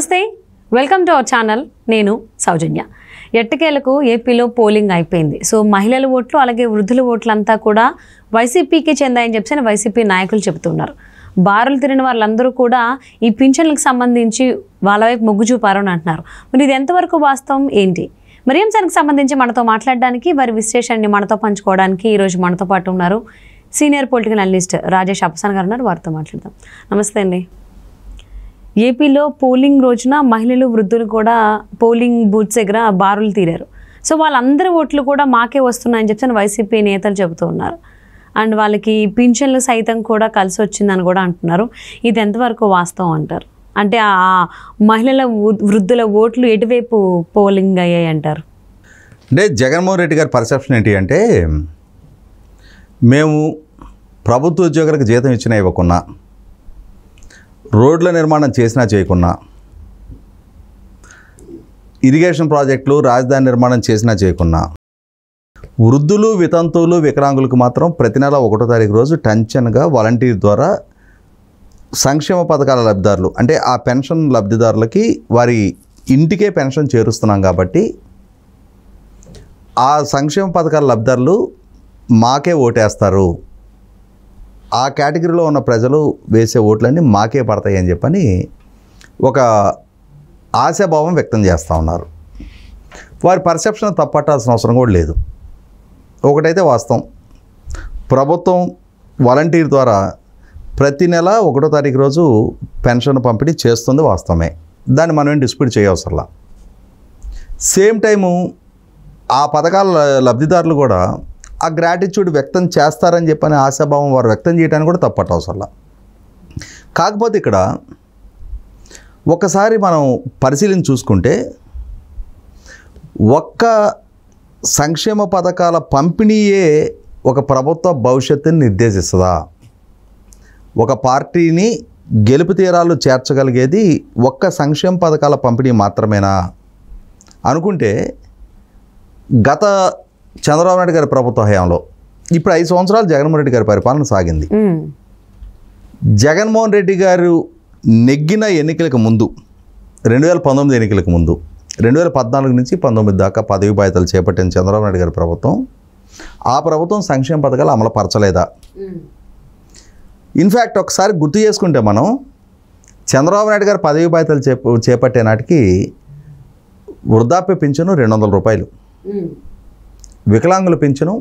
నమస్తే, welcome to our channel. నేను సౌజన్య. ఎట్టకేలకు ఏపీలో పోలింగ్ అయిపోయింది. సో మహిళల ఓట్లు అలాగే వృద్ధుల ఓట్లు అంతా కూడా వైసీపీకి చెందాయని చెప్పి వైసీపీ నాయకులు చెబుతున్నారు. బారులు తిరిగిన వాళ్ళందరూ కూడా ఈ పింఛన్లకు సంబంధించి వాళ్ళ వైపు మొగ్గు చూపారని అంటున్నారు. మరి ఇది ఎంతవరకు వాస్తవం ఏంటి? మరి అంశానికి సంబంధించి మనతో మాట్లాడడానికి, వారి విశ్లేషణని మనతో పంచుకోవడానికి ఈరోజు మనతో పాటు ఉన్నారు senior political analyst Rajesh Epson గారు ఉన్నారు. వారితో మాట్లాడదాం. నమస్తే అండి. ఏపీలో పోలింగ్ రోజున మహిళలు వృద్ధులు కూడా పోలింగ్ బూత్స్ దగ్గర బారులు తీరారు. సో వాళ్ళందరి ఓట్లు కూడా మాకే వస్తున్నాయని చెప్పి వైసీపీ నేతలు చెబుతూ ఉన్నారు. అండ్ వాళ్ళకి పింఛన్లు సైతం కూడా కలిసి వచ్చిందని కూడా అంటున్నారు. ఇది ఎంతవరకు వాస్తవం అంటారు? అంటే ఆ మహిళల వృద్ధుల ఓట్లు ఎటువైపు పోలింగ్ అయ్యాయి అంటారు? అంటే జగన్మోహన్ రెడ్డి గారి పర్సెప్షన్ ఏంటి అంటే, మేము ప్రభుత్వ ఉద్యోగులకు జీతం ఇచ్చినా ఇవ్వకున్నా, రోడ్ల నిర్మాణం చేసినా చేయకున్నా, ఇరిగేషన్ ప్రాజెక్టులు రాజధాని నిర్మాణం చేసినా చేయకున్నా, వృద్ధులు వితంతువులు వికలాంగులకు మాత్రం ప్రతి నెల 1వ తారీఖు రోజు టెన్షన్గా వాలంటీర్ ద్వారా సంక్షేమ పథకాల లబ్ధిదారులు అంటే ఆ పెన్షన్ లబ్ధిదారులకి వారి ఇంటికే పెన్షన్ చేరుస్తున్నాం కాబట్టి ఆ సంక్షేమ పథకాల లబ్ధిదారులు మాకే ఓటేస్తారు, ఆ కేటగిరీలో ఉన్న ప్రజలు వేసే ఓట్లన్నీ మాకే పడతాయి అని చెప్పని ఒక ఆశాభావం వ్యక్తం చేస్తూ ఉన్నారు. వారి పర్సెప్షన్ తప్పట్టాల్సిన అవసరం కూడా లేదు. ఒకటైతే వాస్తవం, ప్రభుత్వం వాలంటీర్ ద్వారా ప్రతి నెల 1వ తారీఖు రోజు పెన్షన్ పంపిణీ చేస్తుంది, వాస్తవమే. దాన్ని మనం ఏం డిస్ప్యూట్ చేయవసరంలా. సేమ్ టైము ఆ పథకాల లబ్ధిదారులు కూడా ఆ గ్రాటిట్యూడ్ వ్యక్తం చేస్తారని చెప్పని ఆశాభావం వారు వ్యక్తం చేయడానికి కూడా తప్పట్టవసరంలా. కాకపోతే ఇక్కడ ఒకసారి మనం పరిశీలించి చూసుకుంటే, ఒక్క సంక్షేమ పథకాల పంపిణీయే ఒక ప్రభుత్వ భవిష్యత్తుని నిర్దేశిస్తుందా? ఒక పార్టీని గెలుపు తీరాలు చేర్చగలిగేది ఒక్క సంక్షేమ పథకాల పంపిణీ మాత్రమేనా అనుకుంటే, గత చంద్రబాబు నాయుడు గారి ప్రభుత్వ హయాంలో ఇప్పుడు 5 సంవత్సరాలు జగన్మోహన్ రెడ్డి గారి పరిపాలన సాగింది. జగన్మోహన్ రెడ్డి గారు నెగ్గిన ఎన్నికలకు ముందు, 2019 ఎన్నికలకు ముందు, 2014 నుంచి 19 దాకా పదవి బాధ్యతలు చేపట్టిన చంద్రబాబు నాయుడు గారి ప్రభుత్వం, ఆ ప్రభుత్వం సంక్షేమ పథకాలు అమలు పరచలేదా? ఇన్ఫ్యాక్ట్ ఒకసారి గుర్తు చేసుకుంటే మనం, చంద్రబాబు నాయుడు గారు పదవి బాధ్యతలు చేపట్టే నాటికి వృద్ధాప్య పింఛను 200 రూపాయలు, వికలాంగుల పింఛను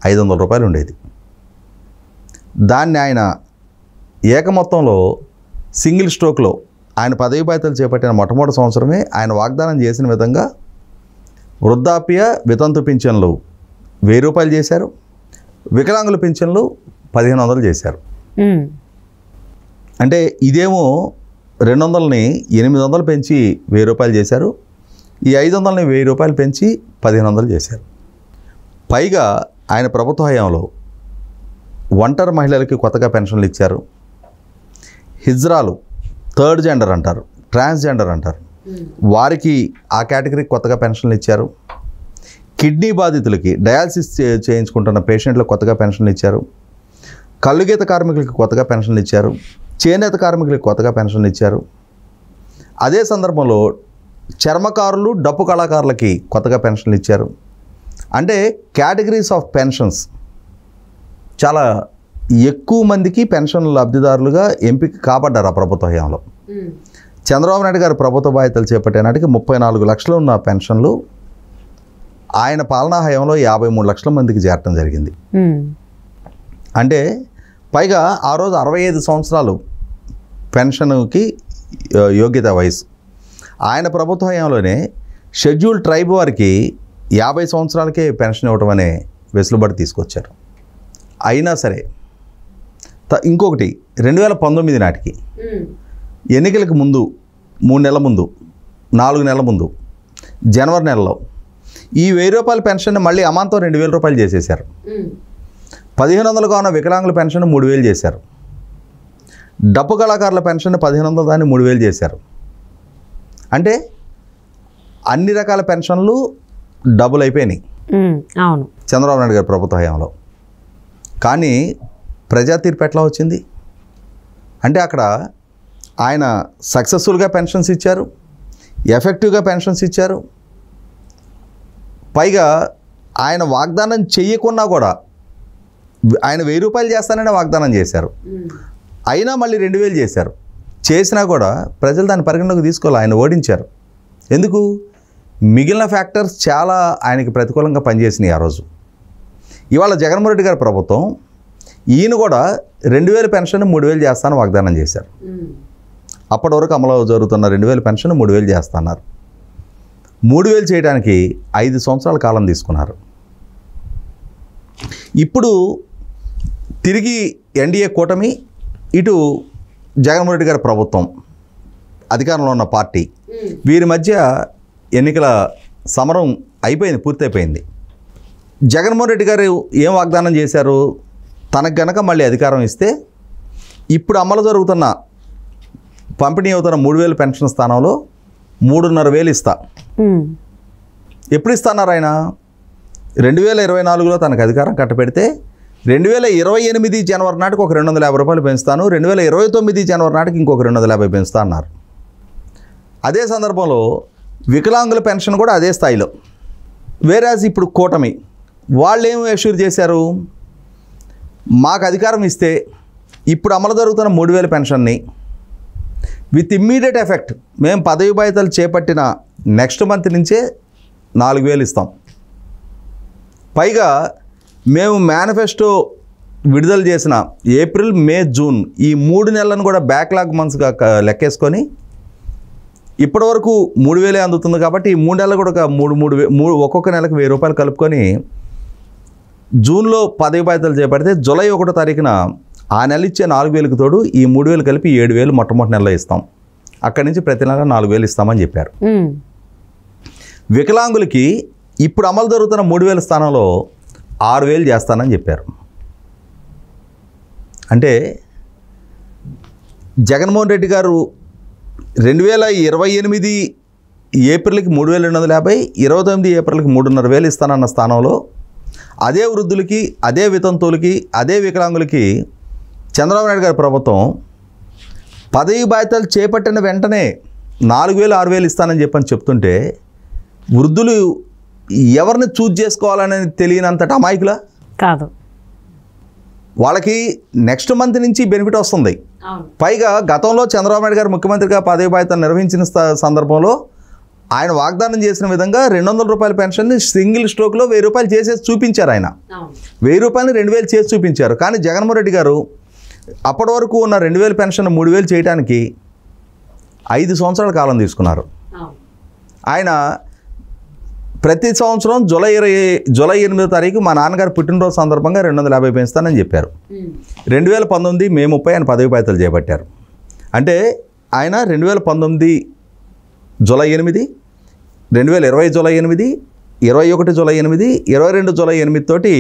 500 రూపాయలు ఉండేది. దాన్ని ఆయన ఏకమొత్తంలో సింగిల్ స్ట్రోక్లో ఆయన పదవి బాధ్యతలు చేపట్టిన మొట్టమొదటి సంవత్సరమే ఆయన వాగ్దానం చేసిన విధంగా వృద్ధాప్య వితంతు పింఛన్లు 1000 రూపాయలు చేశారు, వికలాంగుల పింఛన్లు 1500 చేశారు. అంటే ఇదేమో 200ని 800 పెంచి 1000 రూపాయలు చేశారు, ఈ 500ని 1000 రూపాయలు పెంచి 1500 చేశారు. పైగా ఆయన ప్రభుత్వ హయాంలో ఒంటరి మహిళలకి కొత్తగా పెన్షన్లు ఇచ్చారు, హిజ్రాలు, థర్డ్ జెండర్ అంటారు, ట్రాన్స్జెండర్ అంటారు, వారికి ఆ కేటగిరీకి కొత్తగా పెన్షన్లు ఇచ్చారు, కిడ్నీ బాధితులకి డయాలసిస్ చేయించుకుంటున్న పేషెంట్లకు కొత్తగా పెన్షన్లు ఇచ్చారు, కల్లుగీత కార్మికులకి కొత్తగా పెన్షన్లు ఇచ్చారు, చేనేత కార్మికులకి కొత్తగా పెన్షన్లు ఇచ్చారు. అదే సందర్భంలో చర్మకారులు, డప్పు కళాకారులకి కొత్తగా పెన్షన్లు ఇచ్చారు. అంటే కేటగిరీస్ ఆఫ్ పెన్షన్స్ చాలా ఎక్కువ మందికి పెన్షన్ లబ్ధిదారులుగా ఎంపిక కాబడ్డారు ఆ ప్రభుత్వ హయాంలో. చంద్రబాబు నాయుడు గారు ప్రభుత్వ బాధ్యతలు చేపట్టే నాటికి 34 లక్షలు ఉన్న పెన్షన్లు ఆయన పాలనా హయాంలో 53 లక్షల మందికి చేరటం జరిగింది. అంటే పైగా ఆ రోజు 65 సంవత్సరాలు పెన్షన్కి యోగ్యత వయసు. ఆయన ప్రభుత్వ హయాంలోనే షెడ్యూల్ ట్రైబ్ వారికి 50 సంవత్సరాలకే పెన్షన్ ఇవ్వటం అనే వెసులుబాటు తీసుకొచ్చారు. అయినా సరే ఇంకొకటి 2019 నాటికి ఎన్నికలకు ముందు 3 నెలల ముందు, 4 నెలల ముందు, జనవరి నెలలో ఈ 1000 రూపాయల పెన్షన్ మళ్ళీ అమాంతం 2000 రూపాయలు చేసేశారు. 1500గా ఉన్న వికలాంగుల పెన్షన్ 3000 చేశారు, డప్పు కళాకారుల పెన్షన్ 1500 దాన్ని 3000 చేశారు. అంటే అన్ని రకాల పెన్షన్లు డబుల్ అయిపోయినాయి అవును చంద్రబాబు నాయుడు గారి ప్రభుత్వ హయాంలో. కానీ ప్రజా తీర్పు ఎట్లా వచ్చింది అంటే, అక్కడ ఆయన సక్సెస్ఫుల్గా పెన్షన్స్ ఇచ్చారు, ఎఫెక్టివ్గా పెన్షన్స్ ఇచ్చారు. పైగా ఆయన వాగ్దానం చెయ్యకున్నా కూడా ఆయన 1000 రూపాయలు చేస్తానని వాగ్దానం చేశారు. అయినా మళ్ళీ 2000 చేశారు. చేసినా కూడా ప్రజలు దాన్ని పరిగణలోకి తీసుకోవాలి. ఆయన ఓడించారు. ఎందుకు? మిగిలిన ఫ్యాక్టర్స్ చాలా ఆయనకి ప్రతికూలంగా పనిచేసినాయి ఆ రోజు. ఇవాళ జగన్మోహన్ రెడ్డి గారి ప్రభుత్వం ఈయన కూడా 2000 పెన్షన్ 3000 చేస్తానని వాగ్దానం చేశారు. అప్పటి వరకు అమలు జరుగుతున్న 2000 పెన్షన్ 3000 చేస్తున్నారు. 3000 చేయడానికి 5 సంవత్సరాల కాలం తీసుకున్నారు. ఇప్పుడు తిరిగి ఎన్డీఏ కూటమి, ఇటు జగన్మోహన్ రెడ్డి గారి ప్రభుత్వం, అధికారంలో ఉన్న పార్టీ, వీరి మధ్య ఎన్నికల సమరం అయిపోయింది, పూర్తయిపోయింది. జగన్మోహన్ రెడ్డి గారు ఏం వాగ్దానం చేశారు? తనకు గనక మళ్ళీ అధికారం ఇస్తే ఇప్పుడు అమలు జరుగుతున్న పంపిణీ అవుతున్న 3000 పెన్షన్ స్థానంలో 3500 ఇస్తా. ఎప్పుడు ఇస్తున్నారు ఆయన? 2024లో తనకు అధికారం కట్టబెడితే 2028 జనవరి నాటికి ఒక 250 రూపాయలు పెంచుతాను, 2029 జనవరి నాటికి ఇంకొక 250 పెంచుతా అన్నారు. అదే సందర్భంలో వికలాంగుల పెన్షన్ కూడా అదే స్థాయిలో. వేరాజ్ ఇప్పుడు కూటమి వాళ్ళు ఏమి అష్యూర్ చేశారు? మాకు అధికారం ఇస్తే ఇప్పుడు అమలు జరుగుతున్న 3000 పెన్షన్ని విత్ ఇమ్మీడియట్ ఎఫెక్ట్ మేము పదవి బాధ్యతలు చేపట్టిన నెక్స్ట్ మంత్ నుంచే 4000 ఇస్తాం. పైగా మేము మేనిఫెస్టో విడుదల చేసిన ఏప్రిల్, మే, జూన్ ఈ 3 నెలలను కూడా బ్యాక్లాగ్ మంత్స్గా లెక్కేసుకొని ఇప్పటివరకు 3000 అందుతుంది కాబట్టి ఈ 3 నెలలు కూడా ఒక్కొక్క నెలకు 1000 రూపాయలు కలుపుకొని జూన్లో పదవి బాధ్యతలు చేపడితే జూలై 1వ తారీఖున ఆ నెల ఇచ్చే 4000కి తోడు ఈ 3000 కలిపి 7000 మొట్టమొదటి నెలలో ఇస్తాం. అక్కడి నుంచి ప్రతి నెల 4000 ఇస్తామని చెప్పారు. వికలాంగులకి ఇప్పుడు అమలు జరుగుతున్న 3000 స్థానంలో 6000 చేస్తానని చెప్పారు. అంటే జగన్మోహన్ రెడ్డి గారు 2028 ఏప్రిల్కి 3250, 29 ఏప్రిల్కి 3500 ఇస్తానన్న స్థానంలో అదే వృద్ధులకి, అదే వితంతువులకి, అదే వికలాంగులకి చంద్రబాబు నాయుడు గారి ప్రభుత్వం పదవి బాధ్యతలు చేపట్టిన వెంటనే 4000, 6000 ఇస్తానని చెప్తుంటే వృద్ధులు ఎవరిని చూజ్ చేసుకోవాలనేది తెలియనంతటి అమాయకులా? కాదు. వాళ్ళకి నెక్స్ట్ మంత్ నుంచి బెనిఫిట్ వస్తుంది. పైగా గతంలో చంద్రబాబు నాయుడు గారు ముఖ్యమంత్రిగా పదవి బాధ్యతలు నిర్వహించిన సందర్భంలో ఆయన వాగ్దానం చేసిన విధంగా 200 రూపాయల పెన్షన్ని సింగిల్ స్ట్రోక్లో 1000 రూపాయలు చేసేసి చూపించారు. ఆయన 1000 రూపాయలని 2000 చేసి చూపించారు. కానీ జగన్మోహన్ రెడ్డి గారు అప్పటి వరకు ఉన్న 2000 పెన్షన్ 3000 చేయడానికి 5 సంవత్సరాల కాలం తీసుకున్నారు. ఆయన ప్రతి సంవత్సరం జూలై 8వ తారీఖు మా నాన్నగారు పుట్టినరోజు సందర్భంగా 250 పెంచుతానని చెప్పారు. 2019 మే 30 ఆయన పదవి బాధ్యతలు చేపట్టారు. అంటే ఆయన 2019 జూలై 8, 2020 జూలై 8, 21 జూలై 8, 22 జూలై 8 తోటి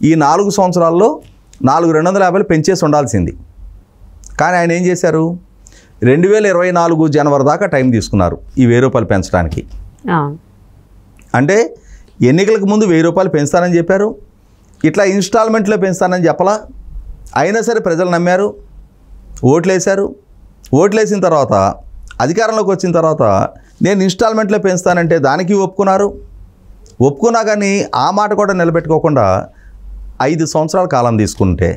ఈ 4 సంవత్సరాల్లో 250 పెంచేసి ఉండాల్సింది. కానీ ఆయన ఏం చేశారు? 2024 జనవరి దాకా టైం తీసుకున్నారు ఈ 1000 రూపాయలు పెంచడానికి. అంటే ఎన్నికలకు ముందు 1000 రూపాయలు పెంచుతానని చెప్పారు, ఇట్లా ఇన్స్టాల్మెంట్లో పెంచుతానని చెప్పలా. అయినా సరే ప్రజలు నమ్మారు, ఓట్లేశారు. ఓట్లేసిన తర్వాత అధికారంలోకి వచ్చిన తర్వాత నేను ఇన్స్టాల్మెంట్లో పెంచుతానంటే దానికి ఒప్పుకున్నారు. ఒప్పుకున్నా కానీ ఆ మాట కూడా నిలబెట్టుకోకుండా 5 సంవత్సరాల కాలం తీసుకుంటే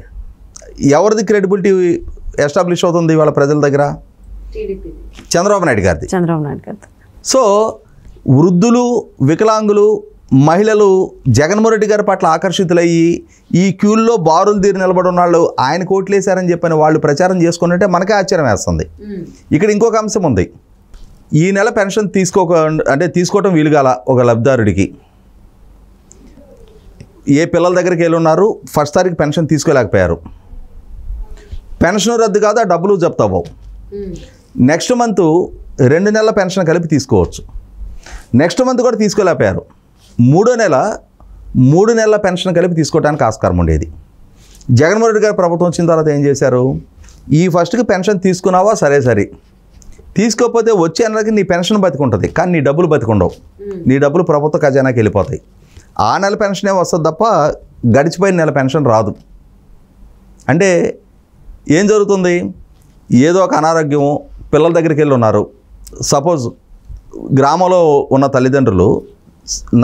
ఎవరిది క్రెడిబిలిటీ ఎస్టాబ్లిష్ అవుతుంది వాళ్ళ ప్రజల దగ్గర? చంద్రబాబు నాయుడు గారిది. సో వృద్ధులు, వికలాంగులు, మహిళలు జగన్మోహన్ రెడ్డి గారి పట్ల ఆకర్షితులయ్యి ఈ క్యూల్లో బారులు తీరి నిలబడి ఉన్న వాళ్ళు ఆయన కోట్లేశారని చెప్పిన వాళ్ళు ప్రచారం చేసుకుంటుంటే మనకే ఆశ్చర్యం వేస్తుంది. ఇక్కడ ఇంకొక అంశం ఉంది. ఈ నెల పెన్షన్ తీసుకోవటం వీలుగాల ఒక లబ్ధిదారుడికి ఏ పిల్లల దగ్గరికి వెళ్ళి ఉన్నారు, ఫస్ట్ తారీఖు పెన్షన్ తీసుకోలేకపోయారు, పెన్షన్ రద్దు కాదు, ఆ డబ్బులు జప్తావు. నెక్స్ట్ మంత్ 2 నెలల పెన్షన్ కలిపి తీసుకోవచ్చు. నెక్స్ట్ మంత్ కూడా తీసుకోలేకపోయారు. 3వ నెల 3 నెలల పెన్షన్ కలిపి తీసుకోవడానికి ఆస్కారం ఉండేది. జగన్మోహన్ రెడ్డి గారి ప్రభుత్వం వచ్చిన తర్వాత ఏం చేశారు? ఈ ఫస్ట్కి పెన్షన్ తీసుకున్నావా సరే, తీసుకోకపోతే వచ్చే నెలకి నీ పెన్షన్ బతికుంటుంది, కానీ నీ డబ్బులు బతికుండవు. నీ డబ్బులు ప్రభుత్వ ఖజానాకి వెళ్ళిపోతాయి. ఆ నెల పెన్షనే వస్తుంది తప్ప గడిచిపోయిన నెల పెన్షన్ రాదు. అంటే ఏం జరుగుతుంది? ఏదో ఒక అనారోగ్యం, పిల్లల దగ్గరికి వెళ్ళి ఉన్నారు, సపోజ్ గ్రామంలో ఉన్న తల్లిదండ్రులు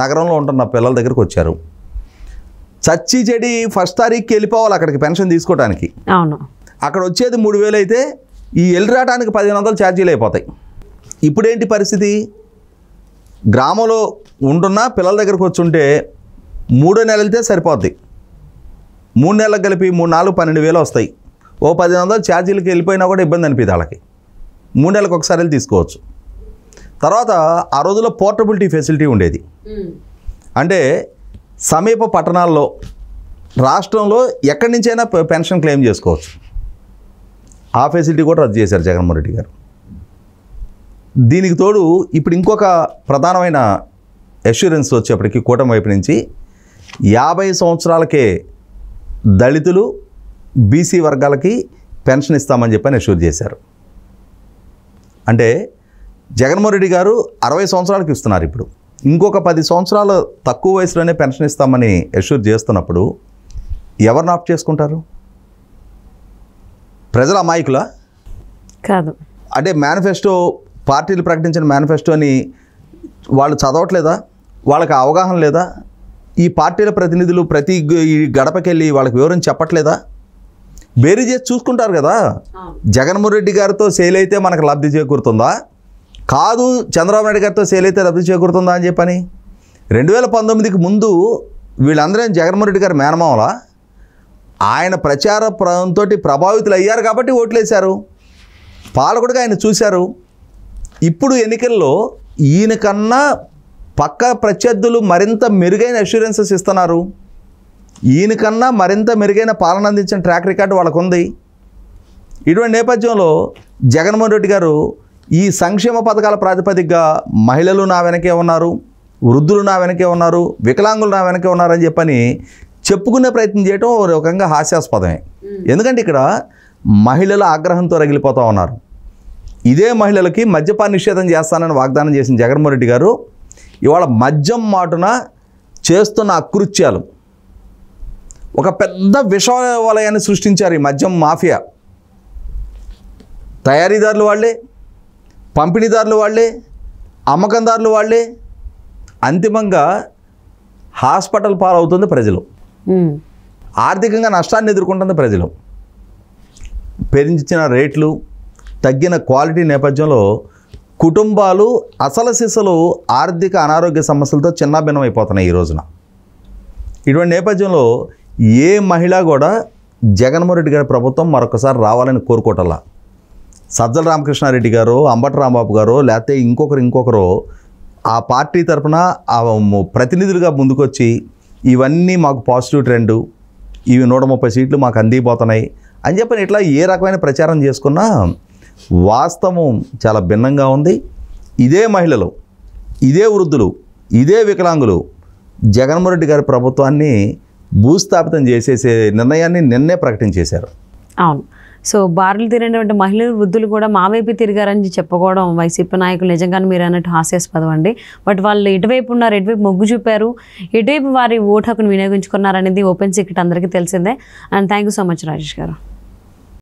నగరంలో ఉంటున్న పిల్లల దగ్గరికి వచ్చారు. చచ్చి చెడి ఫస్ట్ తారీఖుకి వెళ్ళిపోవాలి అక్కడికి పెన్షన్ తీసుకోవడానికి. అవును. అక్కడ వచ్చేది 3,000 అయితే ఈ వెళ్ళి రావడానికి 1,500 ఛార్జీలు అయిపోతాయి. ఇప్పుడేంటి పరిస్థితి? గ్రామంలో ఉంటున్న పిల్లల దగ్గరకు వచ్చి ఉంటే 3 నెలలు వెళ్తే సరిపోద్ది. 3 నెలలకు కలిపి 3, 4, 12,000 వస్తాయి. ఓ 1,500 ఛార్జీలకి వెళ్ళిపోయినా కూడా ఇబ్బంది అనిపిది వాళ్ళకి. 3 నెలలకు ఒకసారి వెళ్ళి తీసుకోవచ్చు. తర్వాత ఆ రోజుల్లో పోర్టబిలిటీ ఫెసిలిటీ ఉండేది. అంటే సమీప పట్టణాల్లో రాష్ట్రంలో ఎక్కడి నుంచైనా పెన్షన్ క్లెయిమ్ చేసుకోవచ్చు. ఆ ఫెసిలిటీ కూడా రద్దు చేశారు జగన్మోహన్ రెడ్డి గారు. దీనికి తోడు ఇప్పుడు ఇంకొక ప్రధానమైన అష్యూరెన్స్ వచ్చేప్పటికి కూటమి వైపు నుంచి 50 సంవత్సరాలకే దళితులు బీసీ వర్గాలకి పెన్షన్ ఇస్తామని చెప్పని అష్యూర్ చేశారు. అంటే జగన్మోహన్ రెడ్డి గారు 60 సంవత్సరాలకి ఇస్తున్నారు. ఇప్పుడు ఇంకొక 10 సంవత్సరాలు తక్కువ వయసులోనే పెన్షన్ ఇస్తామని అష్యూర్ చేస్తున్నప్పుడు ఎవరిని ఆప్ట్ చేసుకుంటారు? ప్రజల అమాయకులా? కాదు. అంటే మేనిఫెస్టో పార్టీలు ప్రకటించిన మేనిఫెస్టోని వాళ్ళు చదవట్లేదా? వాళ్ళకి అవగాహన లేదా? ఈ పార్టీల ప్రతినిధులు ప్రతి గడపకెళ్ళి వాళ్ళకి వివరం చెప్పట్లేదా? బేరీ చేసి చూసుకుంటారు కదా. జగన్మోహన్ రెడ్డి గారితో సేల్ అయితే మనకు లబ్ధి చేకూరుతుందా, కాదు చంద్రబాబు నాయుడు గారితో సేల్ అయితే లబ్ధి చేకూరుతుందా అని చెప్పని 2019కి ముందు వీళ్ళందరూ జగన్మోహన్ రెడ్డి గారు మేనమామలా? ఆయన ప్రచార ప్రాంతో ప్రభావితులు అయ్యారు కాబట్టి ఓట్లేశారు. పాలకుడిగా ఆయన చూశారు. ఇప్పుడు ఎన్నికల్లో ఈయనకన్నా పక్క ప్రత్యర్థులు మరింత మెరుగైన అష్యూరెన్సెస్ ఇస్తున్నారు. ఈయనకన్నా మరింత మెరుగైన పాలన అందించిన ట్రాక్ రికార్డు వాళ్ళకు ఉంది. ఇటువంటి నేపథ్యంలో జగన్మోహన్ రెడ్డి గారు ఈ సంక్షేమ పథకాల ప్రాతిపదికగా మహిళలు నా వెనకే ఉన్నారు, వృద్ధులు నా వెనకే ఉన్నారు, వికలాంగులు నా వెనకే ఉన్నారని చెప్పని చెప్పుకునే ప్రయత్నం చేయడం ఒక రకంగా హాస్యాస్పదమే. ఎందుకంటే ఇక్కడ మహిళల ఆగ్రహంతో రగిలిపోతూ ఉన్నారు. ఇదే మహిళలకి మద్యపాన నిషేధం చేస్తానని వాగ్దానం చేసిన జగన్మోహన్ రెడ్డి గారు ఇవాళ మద్యం మాటున చేస్తున్న అకృత్యాలు ఒక పెద్ద విషవలయాన్ని సృష్టించారు. ఈ మద్యం మాఫియా తయారీదారులు వాళ్ళే, పంపిణీదారులు వాళ్ళే, అమ్మకందారులు వాళ్ళే. అంతిమంగా హాస్పిటల్ పాలవుతుంది ప్రజలు, ఆర్థికంగా నష్టాన్ని ఎదుర్కొంటుంది ప్రజలు. పెంచిన రేట్లు, తగ్గిన క్వాలిటీ నేపథ్యంలో కుటుంబాలు అసలు సిసలు ఆర్థిక అనారోగ్య సమస్యలతో చిన్నాభిన్నమైపోతున్నాయి ఈ రోజున. ఇటువంటి నేపథ్యంలో ఏ మహిళ కూడా జగన్మోహన్ రెడ్డి గారి ప్రభుత్వం మరొకసారి రావాలని కోరుకోవటంలా. సజ్జల రామకృష్ణారెడ్డి గారు, అంబటి రాంబాబు గారు, లేకపోతే ఇంకొకరు ఆ పార్టీ తరఫున ప్రతినిధులుగా ముందుకొచ్చి ఇవన్నీ మాకు పాజిటివ్ ట్రెండు, ఇవి 130 సీట్లు మాకు అందిపోతున్నాయి అని చెప్పని ఇట్లా ఏ రకమైన ప్రచారం చేసుకున్నా వాస్తవం చాలా భిన్నంగా ఉంది. ఇదే మహిళలు, ఇదే వృద్ధులు, ఇదే వికలాంగులు జగన్మోహన్ రెడ్డి గారి ప్రభుత్వాన్ని భూస్థాపితం చేసేసే నిర్ణయాన్ని నిన్నే ప్రకటించేశారు. అవును. సో బారులు తిరిగినటువంటి మహిళలు, వృద్ధులు కూడా మా వైపు తిరిగారని చెప్పుకోవడం వైసీపీ నాయకులు నిజంగానే మీరు అన్నట్టు హాస్యాస్పదం అండి. బట్ వాళ్ళు ఇటువైపు ఉన్నారు, ఇటువైపు మొగ్గు చూపారు, ఇటువైపు వారి ఓటు హక్కును వినియోగించుకున్నారనేది ఓపెన్ సీక్రెట్ అందరికీ తెలిసిందే. And thank you so much Rajesh గారు.